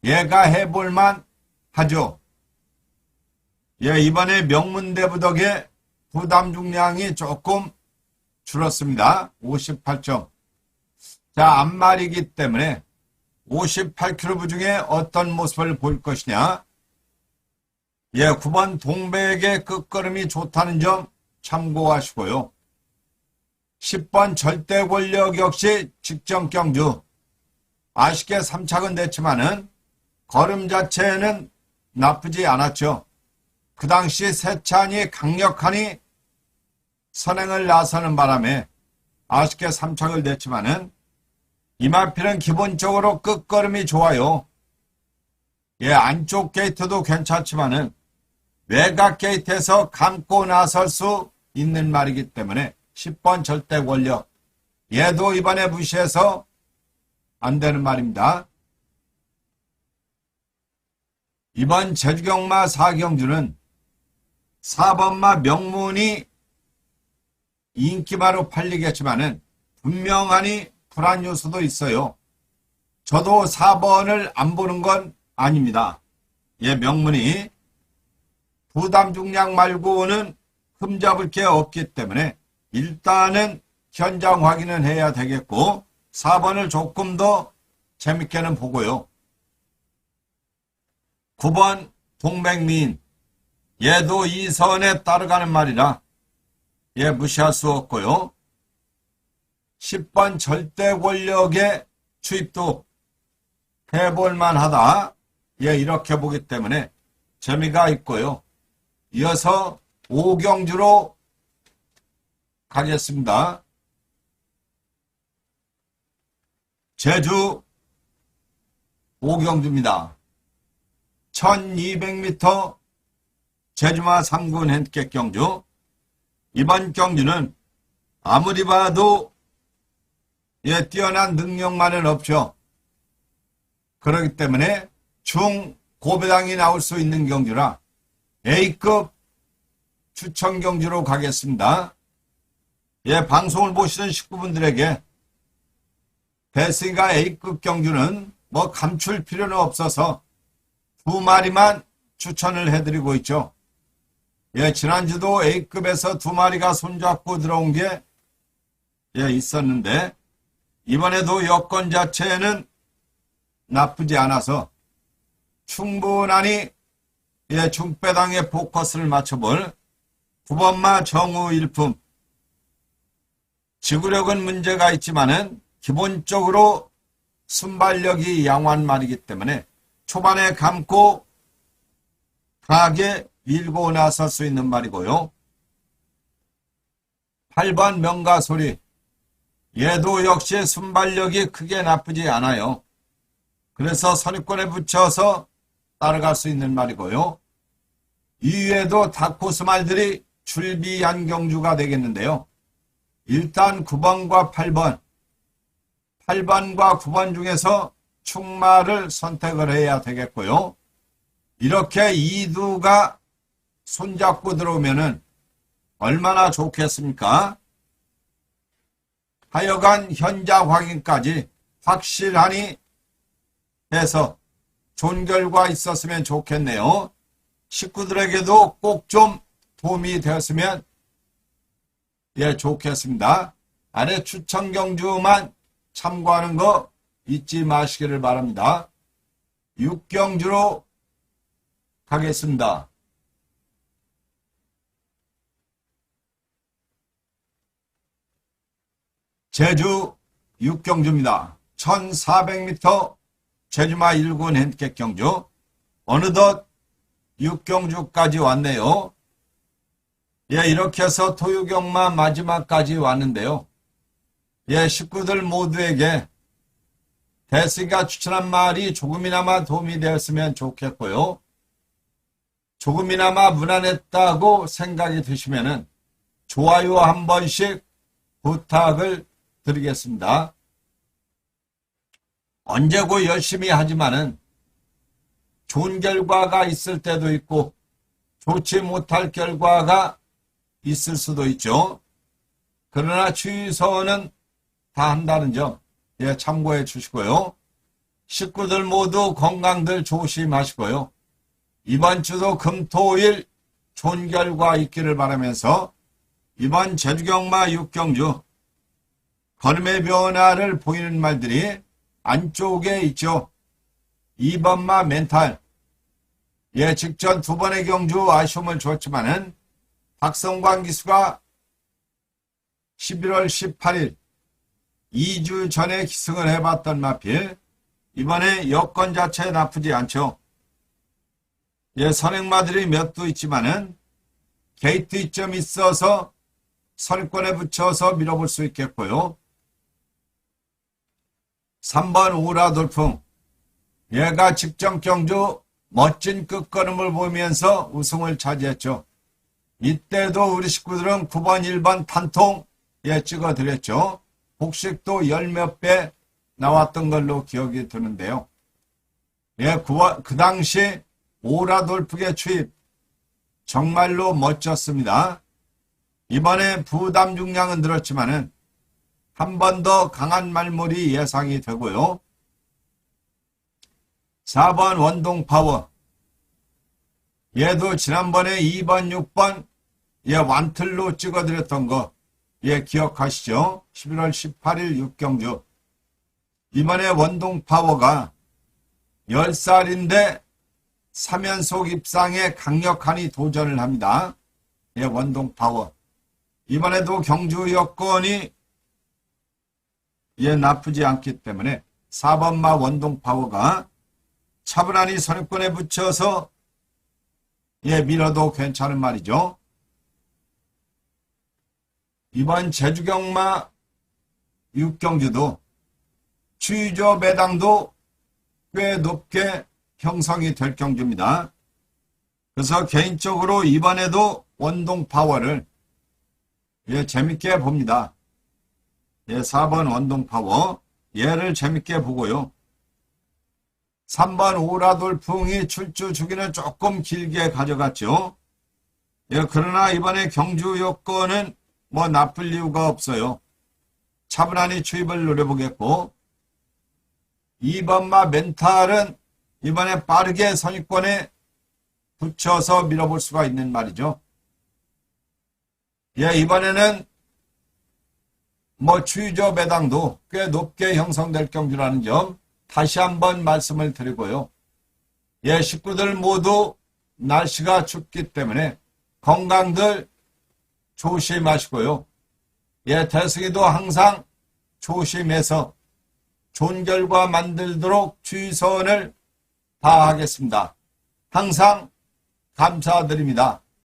얘가 해볼만 하죠. 예, 이번에 명문대부 덕에 부담 중량이 조금 줄었습니다. 58점. 자, 앞말이기 때문에 58km 중에 어떤 모습을 보일 것이냐. 9번 동백의 끝걸음이 좋다는 점 참고하시고요. 10번 절대 권력 역시 직전 경주. 아쉽게 3착은 됐지만은 걸음 자체는 나쁘지 않았죠. 그 당시 세찬이 강력하니 선행을 나서는 바람에 아쉽게 3착을 냈지만은 이마필은 기본적으로 끝걸음이 좋아요. 안쪽 게이트도 괜찮지만은 외곽 게이트에서 감고 나설 수 있는 말이기 때문에 10번 절대 권력. 얘도 이번에 무시해서 안 되는 말입니다. 이번 제주경마 4경주는 4번마 명문이 인기마로 팔리겠지만은 분명하니 불안 요소도 있어요. 저도 4번을 안 보는 건 아닙니다. 명문이 부담 중량 말고는 흠잡을 게 없기 때문에 일단은 현장 확인은 해야 되겠고 4번을 조금 더 재밌게는 보고요. 9번 동백미인. 얘도 이 선에 따라가는 말이라 무시할 수 없고요. 10번 절대 권력의 추입도 해볼만 하다. 이렇게 보기 때문에 재미가 있고요. 이어서 5경주로 가겠습니다. 제주 5경주입니다. 1200m 제주마 3군 핸디캡 경주. 이번 경주는 아무리 봐도 뛰어난 능력만은 없죠. 그렇기 때문에 중고배당이 나올 수 있는 경주라 A급 추천 경주로 가겠습니다. 방송을 보시는 식구분들에게 배스가 A급 경주는 감출 필요는 없어서 2마리만 추천을 해드리고 있죠. 지난주도 A급에서 2마리가 손잡고 들어온 게 있었는데 이번에도 여건 자체는 나쁘지 않아서 충분하니 중배당에 포커스를 맞춰볼 9번마 정우 일품. 지구력은 문제가 있지만은 기본적으로 순발력이 양호한 말이기 때문에 초반에 감고 강하게 밀고 나설 수 있는 말이고요. 8번 명가소리. 얘도 역시 순발력이 크게 나쁘지 않아요. 그래서 선입권에 붙여서 따라갈 수 있는 말이고요. 이외에도 다코스 말들이 출비한 경주가 되겠는데요. 일단 9번과 8번. 8번과 9번 중에서 충마를 선택을 해야 되겠고요. 이렇게 이두가 손잡고 들어오면은 얼마나 좋겠습니까? 하여간 현장 확인까지 확실하니 해서 좋은 결과 있었으면 좋겠네요. 식구들에게도 꼭 좀 도움이 되었으면 좋겠습니다. 아래 추천 경주만 참고하는 거 잊지 마시기를 바랍니다. 6경주로 가겠습니다. 제주 6경주입니다. 1400m 제주마 1군 핸디캡 경주. 어느덧 6경주까지 왔네요. 이렇게 해서 토요경마 마지막까지 왔는데요. 식구들 모두에게 대스가 추천한 말이 조금이나마 도움이 되었으면 좋겠고요. 조금이나마 무난했다고 생각이 드시면은 좋아요 한 번씩 부탁을 드리겠습니다. 언제고 열심히 하지만은 좋은 결과가 있을 때도 있고 좋지 못할 결과가 있을 수도 있죠. 그러나 주의서는 다 한다는 점 참고해 주시고요. 식구들 모두 건강들 조심하시고요. 이번 주도 금토일 좋은 결과 있기를 바라면서 이번 제주경마 6경주 걸음의 변화를 보이는 말들이 안쪽에 있죠. 2번마 멘탈. 예, 직전 2번의 경주 아쉬움을 줬지만은 박성광 기수가 11월 18일 2주 전에 기승을 해봤던 마필 이번에 여건 자체 나쁘지 않죠. 예, 선행마들이 몇 도 있지만은 게이트 이점이 있어서 선권에 붙여서 밀어볼 수 있겠고요. 3번 오라돌풍. 얘가 직전 경주 멋진 끝걸음을 보이면서 우승을 차지했죠. 이때도 우리 식구들은 9번 1번 단통 찍어드렸죠. 복식도 10몇 배 나왔던 걸로 기억이 드는데요. 예, 그 당시 오라돌프의 추입 정말로 멋졌습니다. 이번에 부담 중량은 늘었지만은 한 번 더 강한 말몰이 예상이 되고요. 4번 원동파워. 얘도 지난번에 2번, 6번 완틀로 찍어드렸던 거 기억하시죠? 11월 18일 6경주. 이번에 원동파워가 10살인데 3연속 입상에 강력하니 도전을 합니다. 원동파워. 이번에도 경주 여건이 나쁘지 않기 때문에 4번마 원동파워가 차분하니 선입권에 붙여서 밀어도 괜찮은 말이죠. 이번 제주경마 6경주도 추이조 매당도 꽤 높게 형성이 될 경주입니다. 그래서 개인적으로 이번에도 원동파워를 재밌게 봅니다. 4번 원동파워 얘를 재밌게 보고요. 3번 오라돌풍이 출주 주기는 조금 길게 가져갔죠. 그러나 이번에 경주 여건은 나쁠 이유가 없어요. 차분하니 추입을 노려보겠고 2번마 멘탈은 이번에 빠르게 선입권에 붙여서 밀어볼 수가 있는 말이죠. 이번에는 추이조 배당도 꽤 높게 형성될 경주라는 점 다시 한번 말씀을 드리고요. 식구들 모두 날씨가 춥기 때문에 건강들 조심하시고요. 대승이도 항상 조심해서 좋은 결과 만들도록 최선을 다하겠습니다. 항상 감사드립니다.